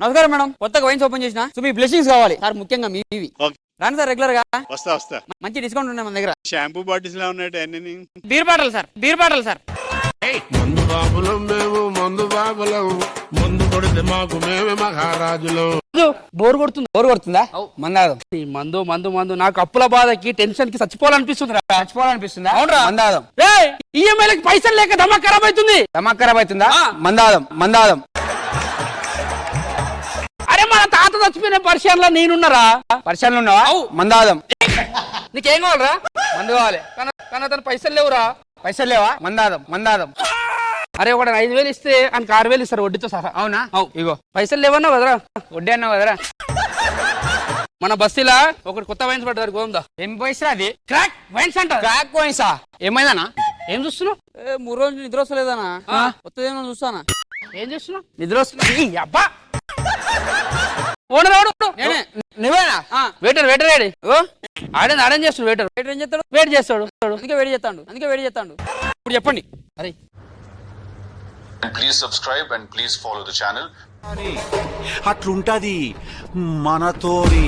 నమస్కారం మేడం, కొత్తగా wines open చేసిన. సో మీ బ్లెస్సింగ్స్ కావాలి సార్, ముఖ్యంగా మీవి. రాండి సార్, రెగ్యులర్ గా వస్తా. మంచి డిస్కౌంట్ ఉన్నాయి మన దగ్గర. షాంపూ బాటిల్స్ లా ఉన్నాయి అన్ని. Beer bottle sir. మందు బాబులం మేము, మందు బాబులం, మందు కొడితే మాకు మేమే మహారాజులు. బోర్ కొడుతుందా? మందాదం. మందు మందు మందు నాకు అప్పుల బాధకి టెన్షన్ కి చచ్చిపోవాలనిపిస్తుందా? అవునరా మందాదం. ఈఎంఐలకి పైసలు లేక దమాక్ ఖరాబ్ అవుతుందా? మందాదం. అరే మన తాత చచ్చిపోయిన పరిచయంలో నేనున్నారా? పరిచయంలో ఉన్నావా? మందాదం. నీకేం కావాలరా? మందు కావాలి కానీ అతను పైసలు లేవా? మందాదం. అరే ఒక 5,000 ఇస్తే ఆయనకి 6,000 ఇస్తారు వడ్డీతో సహా. అవునా? ఇగో పైసలు లేవన్నావు కదరా, వడ్డీ అన్నావు కదరా. మన బస్తీలా ఒకటి కొత్త వైన్స్ పడ్డారు గోందా. ఏం వైన్స్ అది? క్రాక్ వైన్స్ అంట. క్రాక్ వైన్సా? ఏమైందనా? ఏం చూస్తున్నావు? 3 రోజులు నిద్ర వస్తలేదనా? కొత్తదేమో చూస్తానా? ఏం చూస్తున్నావు? నిద్ర వస్తుంది. అబ్బా నువ్వేనా? Waiter ready. ఆడేం చేస్తాడు వెయిటర్ ఏం చేస్తాడు? వెయిట్ చేస్తాడు. అందుకే వేడి చేస్తాడు. ఇప్పుడు చెప్పండి. అరే please subscribe and please follow the channel. అట్లుంటది మనతోని.